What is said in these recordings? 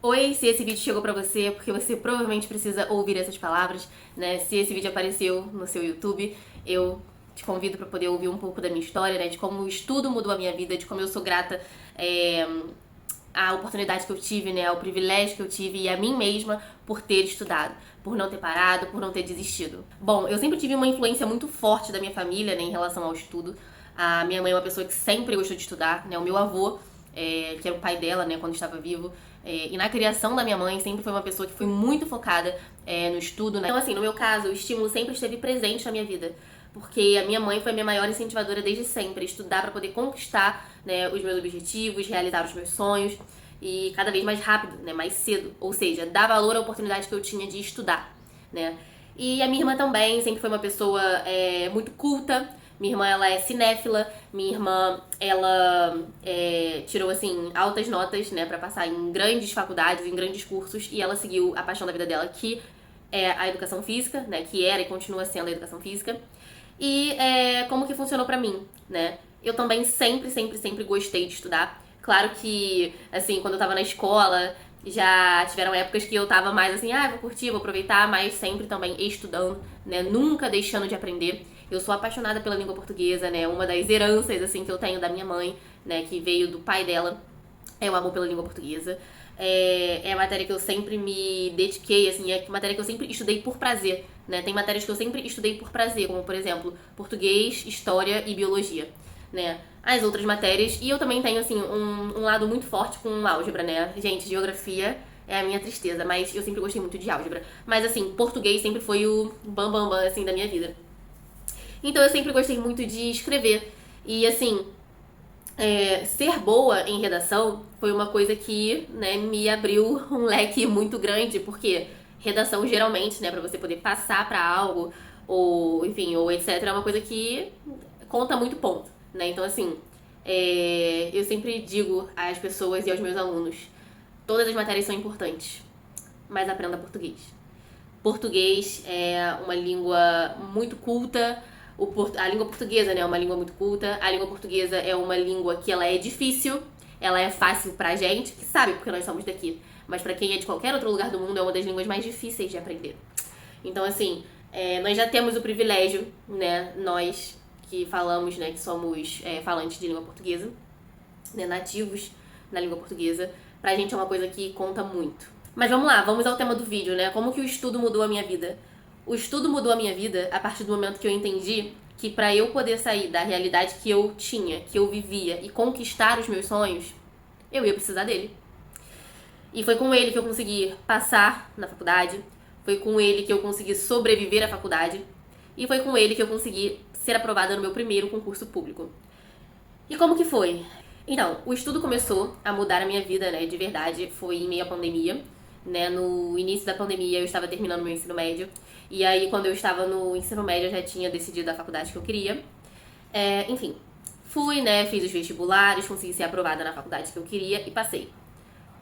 Oi, se esse vídeo chegou pra você, porque você provavelmente precisa ouvir essas palavras, né? Se esse vídeo apareceu no seu YouTube, eu te convido pra poder ouvir um pouco da minha história, né? De como o estudo mudou a minha vida, de como eu sou grata à oportunidade que eu tive, né? Ao privilégio que eu tive e a mim mesma por ter estudado, por não ter parado, por não ter desistido. Bom, eu sempre tive uma influência muito forte da minha família, né? Em relação ao estudo. A minha mãe é uma pessoa que sempre gostou de estudar, né? O meu avô, que era o pai dela, né? Quando estava vivo, e na criação da minha mãe, sempre foi uma pessoa que foi muito focada no estudo, né? Então, assim, no meu caso, o estímulo sempre esteve presente na minha vida. Porque a minha mãe foi a minha maior incentivadora desde sempre. Estudar para poder conquistar, né, os meus objetivos, realizar os meus sonhos. E cada vez mais rápido, né, mais cedo. Ou seja, dar valor à oportunidade que eu tinha de estudar, né? E a minha irmã também sempre foi uma pessoa muito culta. Minha irmã, ela é cinéfila. Minha irmã, ela tirou, assim, altas notas, né, pra passar em grandes faculdades, em grandes cursos. E ela seguiu a paixão da vida dela, que é a educação física, né, que era e continua sendo a educação física. E como que funcionou pra mim, né? Eu também sempre gostei de estudar. Claro que, assim, quando eu tava na escola, já tiveram épocas que eu tava mais assim, vou curtir, vou aproveitar, mas sempre também estudando, né? Nunca deixando de aprender. Eu sou apaixonada pela língua portuguesa, né? Uma das heranças, assim, que eu tenho da minha mãe, né? Que veio do pai dela, é o amor pela língua portuguesa. É a matéria que eu sempre me dediquei, assim, é a matéria que eu sempre estudei por prazer, né? Tem matérias que eu sempre estudei por prazer, como, por exemplo, português, história e biologia, né? As outras matérias, e eu também tenho, assim, um lado muito forte com álgebra, né? Gente, geografia é a minha tristeza, mas eu sempre gostei muito de álgebra. Mas, assim, português sempre foi o bam, assim, da minha vida. Então eu sempre gostei muito de escrever. E, assim, ser boa em redação foi uma coisa que, né, me abriu um leque muito grande, porque redação geralmente, né, pra você poder passar pra algo, ou enfim, ou etc, é uma coisa que conta muito ponto, né? Então, assim, eu sempre digo às pessoas e aos meus alunos, todas as matérias são importantes, mas aprenda português. Português é uma língua muito culta. A língua portuguesa, né, é uma língua muito culta. A língua portuguesa é uma língua que ela é difícil. Ela é fácil pra gente, que sabe porque nós somos daqui. Mas pra quem é de qualquer outro lugar do mundo, é uma das línguas mais difíceis de aprender. Então, assim, nós já temos o privilégio, né, nós que falamos, né, que somos falantes de língua portuguesa, né, nativos na língua portuguesa. Pra gente é uma coisa que conta muito. Mas vamos lá, vamos ao tema do vídeo, né? Como que o estudo mudou a minha vida? O estudo mudou a minha vida a partir do momento que eu entendi que pra eu poder sair da realidade que eu tinha, que eu vivia e conquistar os meus sonhos, eu ia precisar dele. E foi com ele que eu consegui passar na faculdade, foi com ele que eu consegui sobreviver à faculdade e foi com ele que eu consegui ser aprovada no meu primeiro concurso público. E como que foi? Então, o estudo começou a mudar a minha vida, né, de verdade, foi em meio à pandemia, né, no início da pandemia eu estava terminando meu ensino médio, e aí quando eu estava no ensino médio eu já tinha decidido a faculdade que eu queria, enfim, fui, né, fiz os vestibulares, consegui ser aprovada na faculdade que eu queria e passei.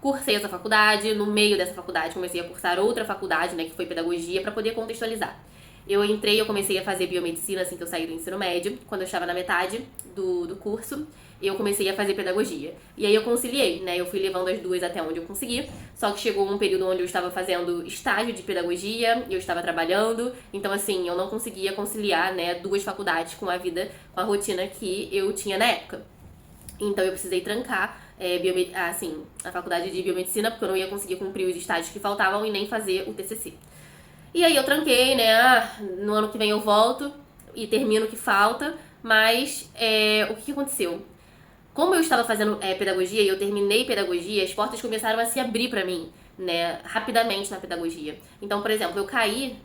Cursei essa faculdade, no meio dessa faculdade comecei a cursar outra faculdade, né, que foi pedagogia, para poder contextualizar. Eu comecei a fazer biomedicina assim que eu saí do ensino médio. Quando eu estava na metade do curso, eu comecei a fazer pedagogia. E aí eu conciliei, né? Eu fui levando as duas até onde eu consegui. Só que chegou um período onde eu estava fazendo estágio de pedagogia, eu estava trabalhando. Então, assim, eu não conseguia conciliar, né, duas faculdades com a vida, com a rotina que eu tinha na época. Então eu precisei trancar a faculdade de biomedicina, porque eu não ia conseguir cumprir os estágios que faltavam e nem fazer o TCC. E aí eu tranquei, né? No ano que vem eu volto e termino o que falta. Mas o que aconteceu? Como eu estava fazendo pedagogia e eu terminei pedagogia, as portas começaram a se abrir pra mim, né? Rapidamente na pedagogia. Então, por exemplo, eu caí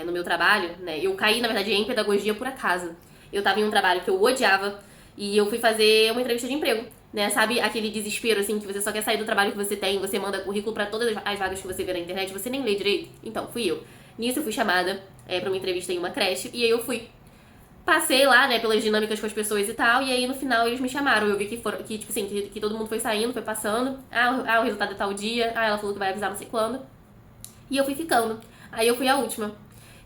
no meu trabalho, né? Eu caí, na verdade, em pedagogia por acaso. Eu tava em um trabalho que eu odiava e eu fui fazer uma entrevista de emprego. Né, sabe aquele desespero, assim, que você só quer sair do trabalho que você tem, você manda currículo pra todas as vagas que você vê na internet, você nem lê direito? Então, fui eu. Nisso eu fui chamada pra uma entrevista em uma creche, e aí eu fui. Passei lá, né, pelas dinâmicas com as pessoas e tal, e aí no final eles me chamaram. Eu vi tipo assim, que todo mundo foi saindo, foi passando. O resultado é tal dia. Ela falou que vai avisar não sei quando. E eu fui ficando. Aí eu fui a última.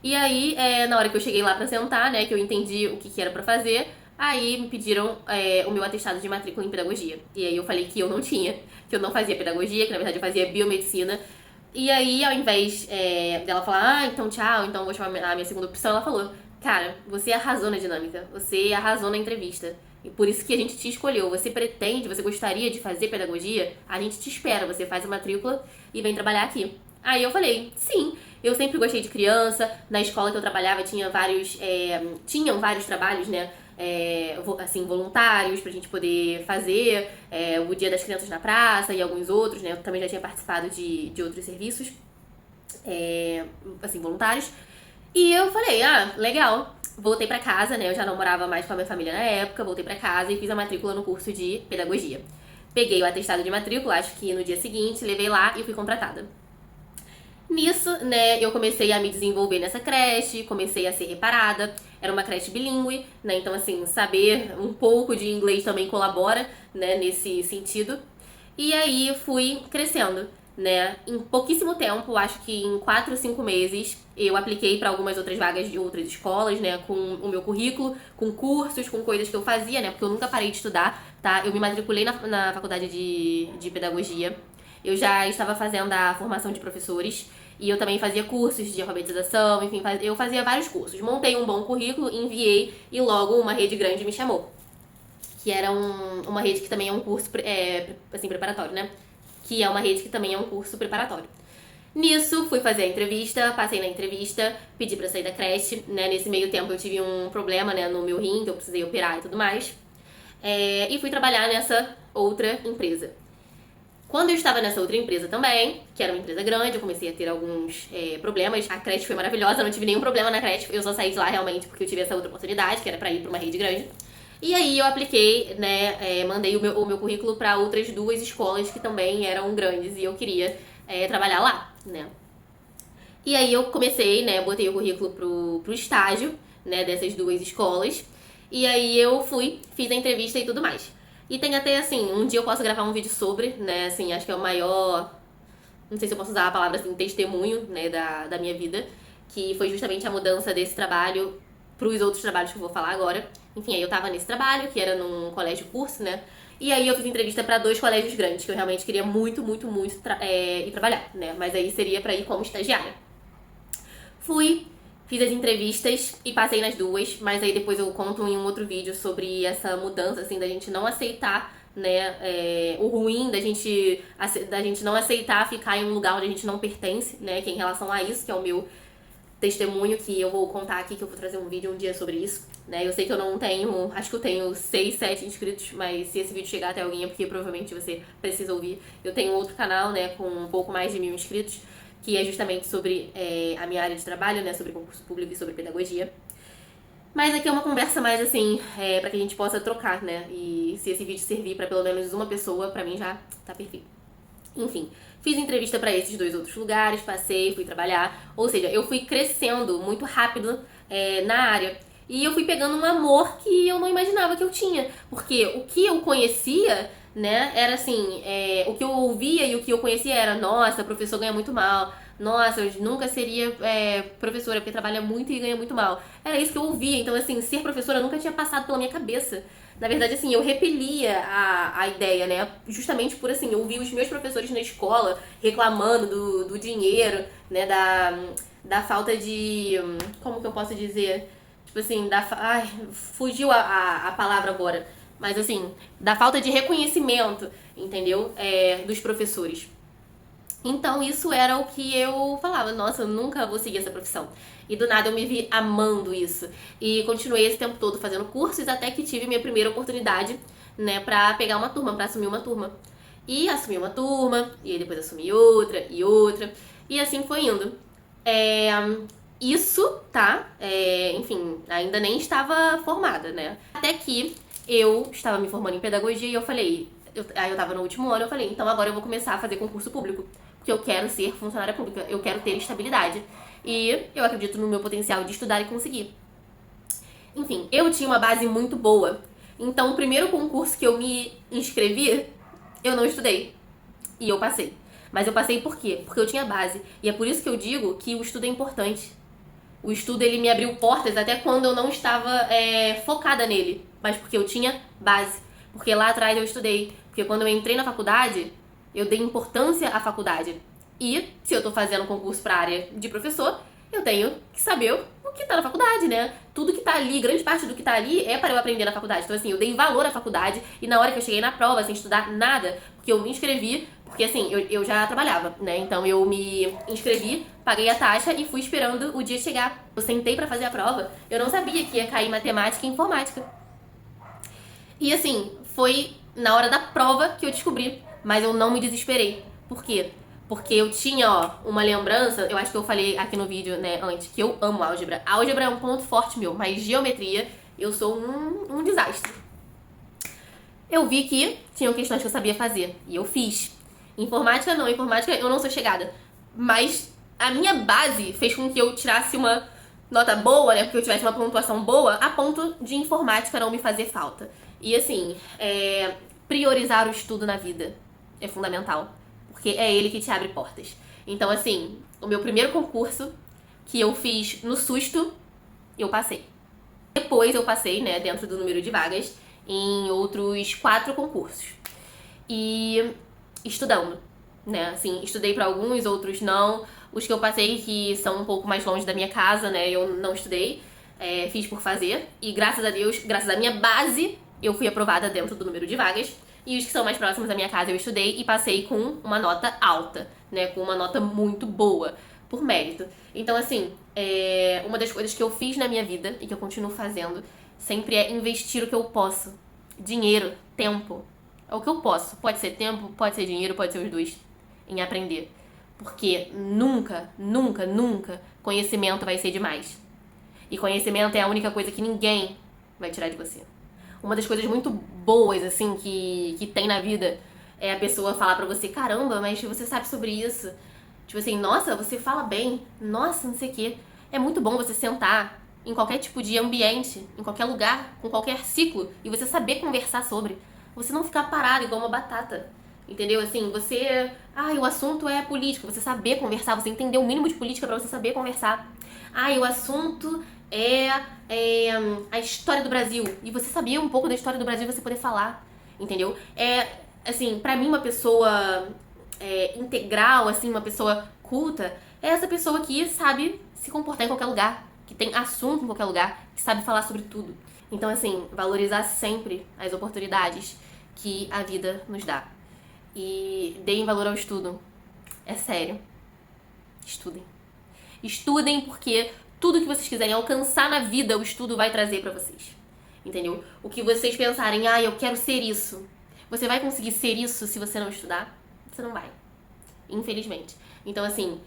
E aí, na hora que eu cheguei lá pra sentar, né, que eu entendi o que era pra fazer, Aí me pediram o meu atestado de matrícula em pedagogia. E aí eu falei que eu não tinha, que eu não fazia pedagogia, que na verdade eu fazia biomedicina. E aí, ao invés dela falar, então tchau, então vou chamar a minha segunda opção, ela falou, cara, você arrasou na dinâmica, você arrasou na entrevista. E por isso que a gente te escolheu. Você pretende, você gostaria de fazer pedagogia? A gente te espera, você faz a matrícula e vem trabalhar aqui. Aí eu falei, sim, eu sempre gostei de criança. Na escola que eu trabalhava tinham vários trabalhos, né? Assim, voluntários pra gente poder fazer, o Dia das Crianças na Praça e alguns outros, né? Eu também já tinha participado de outros serviços, assim, voluntários. E eu falei, legal. Voltei pra casa, né? Eu já não morava mais com a minha família na época, voltei pra casa e fiz a matrícula no curso de pedagogia. Peguei o atestado de matrícula, acho que no dia seguinte, levei lá e fui contratada. Nisso, né, eu comecei a me desenvolver nessa creche, comecei a ser reparada. Era uma creche bilíngue, né? Então, assim, saber um pouco de inglês também colabora, né, nesse sentido. E aí fui crescendo, né? Em pouquíssimo tempo, acho que em 4 ou 5 meses, eu apliquei para algumas outras vagas de outras escolas, né? Com o meu currículo, com cursos, com coisas que eu fazia, né? Porque eu nunca parei de estudar, tá? Eu me matriculei na faculdade de pedagogia. Eu já estava fazendo a formação de professores e eu também fazia cursos de alfabetização, enfim, eu fazia vários cursos. Montei um bom currículo, enviei e logo uma rede grande me chamou. Que era uma rede que também é um curso assim, preparatório, né? Que é uma rede que também é um curso preparatório. Nisso, fui fazer a entrevista, passei na entrevista, pedi pra sair da creche, né? Nesse meio tempo eu tive um problema, né, no meu rim, que eu precisei operar e tudo mais. E fui trabalhar nessa outra empresa. Quando eu estava nessa outra empresa também, que era uma empresa grande, eu comecei a ter alguns problemas. A creche foi maravilhosa, eu não tive nenhum problema na creche, eu só saí de lá realmente porque eu tive essa outra oportunidade, que era pra ir pra uma rede grande. E aí eu apliquei, né, mandei o meu currículo para outras 2 escolas que também eram grandes e eu queria trabalhar lá, né. E aí eu comecei, né, botei o currículo pro estágio, né, dessas 2 escolas. E aí eu fiz a entrevista e tudo mais. E tem até, assim, um dia eu posso gravar um vídeo sobre, né, assim, acho que é o maior, não sei se eu posso usar a palavra assim, testemunho, né, da minha vida, que foi justamente a mudança desse trabalho pros outros trabalhos que eu vou falar agora. Enfim, aí eu tava nesse trabalho, que era num colégio curso, né, e aí eu fiz entrevista pra 2 colégios grandes, que eu realmente queria muito, muito, muito ir trabalhar, né, mas aí seria pra ir como estagiária. Fui, fiz as entrevistas e passei nas 2, mas aí depois eu conto em um outro vídeo sobre essa mudança, assim, da gente não aceitar, né, o ruim da gente não aceitar ficar em um lugar onde a gente não pertence, né, que é em relação a isso, que é o meu testemunho, que eu vou contar aqui, que eu vou trazer um vídeo um dia sobre isso, né, eu sei que eu não tenho, acho que eu tenho 6, 7 inscritos, mas se esse vídeo chegar até alguém é porque provavelmente você precisa ouvir. Eu tenho outro canal, né, com um pouco mais de 1000 inscritos, que é justamente sobre a minha área de trabalho, né, sobre concurso público e sobre pedagogia. Mas aqui é uma conversa mais assim, pra que a gente possa trocar, né, e se esse vídeo servir pra pelo menos uma pessoa, pra mim já tá perfeito. Enfim, fiz entrevista pra esses 2 outros lugares, passei, fui trabalhar, ou seja, eu fui crescendo muito rápido na área. E eu fui pegando um amor que eu não imaginava que eu tinha, porque o que eu conhecia, né, era assim, o que eu ouvia e o que eu conhecia era, nossa, professor ganha muito mal, nossa, eu nunca seria professora porque trabalha muito e ganha muito mal. Era isso que eu ouvia, então assim, ser professora nunca tinha passado pela minha cabeça. Na verdade, assim, eu repelia a ideia, né, justamente por, assim, eu ouvir os meus professores na escola reclamando do dinheiro, né, da falta de, como que eu posso dizer, tipo assim, fugiu a palavra agora, mas assim, da falta de reconhecimento, entendeu? Dos professores. Então isso era o que eu falava, nossa, eu nunca vou seguir essa profissão. E do nada eu me vi amando isso. E continuei esse tempo todo fazendo cursos até que tive minha primeira oportunidade, né, pra pegar uma turma, pra assumir uma turma. E assumi uma turma, e aí depois assumi outra, e assim foi indo. Isso, tá? Enfim, ainda nem estava formada, né? Até que eu estava me formando em pedagogia e eu falei, aí eu tava no último ano, eu falei, então agora eu vou começar a fazer concurso público, porque eu quero ser funcionária pública, eu quero ter estabilidade. E eu acredito no meu potencial de estudar e conseguir. Enfim, eu tinha uma base muito boa. Então, o primeiro concurso que eu me inscrevi, eu não estudei. E eu passei. Mas eu passei por quê? Porque eu tinha base. E é por isso que eu digo que o estudo é importante. O estudo, ele me abriu portas até quando eu não estava focada nele. mas porque eu tinha base. Porque lá atrás eu estudei. Porque quando eu entrei na faculdade, eu dei importância à faculdade. E se eu tô fazendo concurso pra área de professor, eu tenho que saber o que tá na faculdade, né? Tudo que tá ali, grande parte do que tá ali é para eu aprender na faculdade. Então, assim, eu dei valor à faculdade e na hora que eu cheguei na prova, sem estudar nada, porque eu me inscrevi, porque assim, eu já trabalhava, né? Então eu me inscrevi, paguei a taxa e fui esperando o dia chegar. Eu sentei pra fazer a prova, eu não sabia que ia cair matemática e informática. E assim, foi na hora da prova que eu descobri, mas eu não me desesperei. Por quê? Porque eu tinha, ó, uma lembrança, eu acho que eu falei aqui no vídeo, né, antes, que eu amo álgebra. Álgebra é um ponto forte meu, mas geometria, eu sou um desastre. Eu vi que tinham questões que eu sabia fazer, e eu fiz. Informática não, informática eu não sou chegada. Mas a minha base fez com que eu tirasse uma nota boa, né, porque eu tivesse uma pontuação boa, a ponto de informática não me fazer falta. E assim, priorizar o estudo na vida é fundamental. Porque é ele que te abre portas. Então, assim, o meu primeiro concurso que eu fiz no susto, eu passei. Depois eu passei, né, dentro do número de vagas, em outros 4 concursos. E estudando, né, assim, estudei para alguns, outros não. Os que eu passei, que são um pouco mais longe da minha casa, né, eu não estudei, fiz por fazer. E graças a Deus, graças à minha base, eu fui aprovada dentro do número de vagas. E os que são mais próximos da minha casa eu estudei e passei com uma nota alta, né? Com uma nota muito boa, por mérito. Então, assim, uma das coisas que eu fiz na minha vida e que eu continuo fazendo sempre é investir o que eu posso. Dinheiro, tempo. É o que eu posso. Pode ser tempo, pode ser dinheiro, pode ser os dois. Em aprender. Porque nunca, nunca, nunca conhecimento vai ser demais. E conhecimento é a única coisa que ninguém vai tirar de você. Uma das coisas muito boas, assim, que tem na vida é a pessoa falar pra você, caramba, mas você sabe sobre isso. Tipo assim, nossa, você fala bem, nossa, não sei o quê. É muito bom você sentar em qualquer tipo de ambiente, em qualquer lugar, com qualquer ciclo, e você saber conversar sobre. Você não ficar parado igual uma batata. Entendeu? Assim, você... o assunto é política. Você saber conversar, você entender o mínimo de política pra você saber conversar. O assunto é a história do Brasil. E você sabia um pouco da história do Brasil e você poder falar. Entendeu? Assim, pra mim uma pessoa integral, assim, uma pessoa culta, é essa pessoa que sabe se comportar em qualquer lugar. Que tem assunto em qualquer lugar. Que sabe falar sobre tudo. Então, assim, valorizar sempre as oportunidades que a vida nos dá. E deem valor ao estudo. É sério. Estudem. Estudem porque tudo que vocês quiserem alcançar na vida, o estudo vai trazer pra vocês. Entendeu? O que vocês pensarem, eu quero ser isso. Você vai conseguir ser isso se você não estudar? Você não vai. Infelizmente. Então, assim,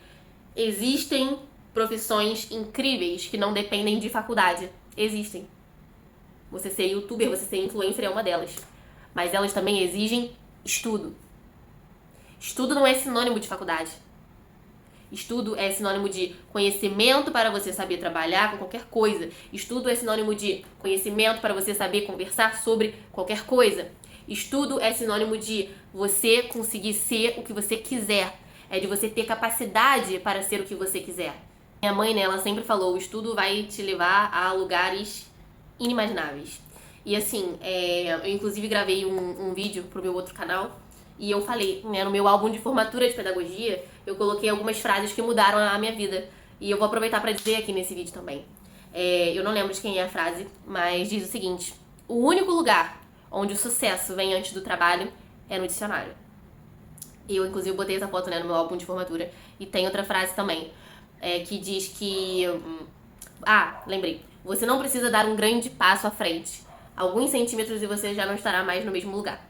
existem profissões incríveis que não dependem de faculdade. Existem. Você ser youtuber, você ser influencer é uma delas. Mas elas também exigem estudo. Estudo não é sinônimo de faculdade. Estudo é sinônimo de conhecimento para você saber trabalhar com qualquer coisa. Estudo é sinônimo de conhecimento para você saber conversar sobre qualquer coisa. Estudo é sinônimo de você conseguir ser o que você quiser. É de você ter capacidade para ser o que você quiser. Minha mãe, né, ela sempre falou, o estudo vai te levar a lugares inimagináveis. E assim, eu inclusive gravei um vídeo pro meu outro canal e eu falei, né, no meu álbum de formatura de pedagogia, eu coloquei algumas frases que mudaram a minha vida. E eu vou aproveitar para dizer aqui nesse vídeo também. Eu não lembro de quem é a frase, mas diz o seguinte: o único lugar onde o sucesso vem antes do trabalho é no dicionário. Eu, inclusive, botei essa foto, né, no meu álbum de formatura. E tem outra frase também, que diz que... lembrei. Você não precisa dar um grande passo à frente. Alguns centímetros e você já não estará mais no mesmo lugar.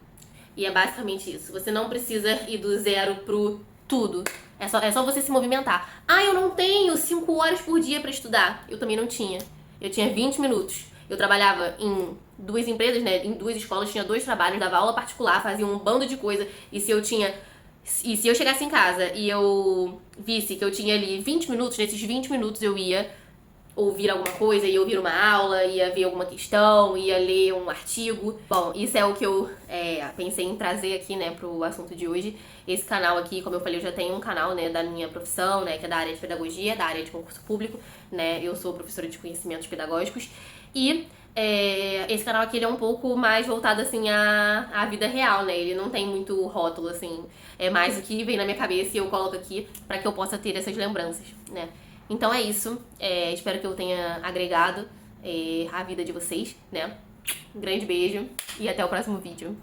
E é basicamente isso. Você não precisa ir do zero pro tudo. É só você se movimentar. Eu não tenho 5 horas por dia pra estudar. Eu também não tinha. Eu tinha 20 minutos. Eu trabalhava em 2 empresas, né? Em 2 escolas, tinha 2 trabalhos, dava aula particular, fazia um bando de coisa. E se eu chegasse em casa e eu visse que eu tinha ali 20 minutos, nesses 20 minutos eu ia ouvir alguma coisa, ia ouvir uma aula, ia ver alguma questão, ia ler um artigo. Bom, isso é o que eu pensei em trazer aqui, né, pro assunto de hoje. Esse canal aqui, como eu falei, eu já tenho um canal, né, da minha profissão, né, que é da área de pedagogia, da área de concurso público, né, eu sou professora de conhecimentos pedagógicos. E esse canal aqui ele é um pouco mais voltado, assim, à vida real, né? Ele não tem muito rótulo, assim. É mais o que vem na minha cabeça e eu coloco aqui pra que eu possa ter essas lembranças, né? Então é isso. Espero que eu tenha agregado a vida de vocês, né? Um grande beijo e até o próximo vídeo.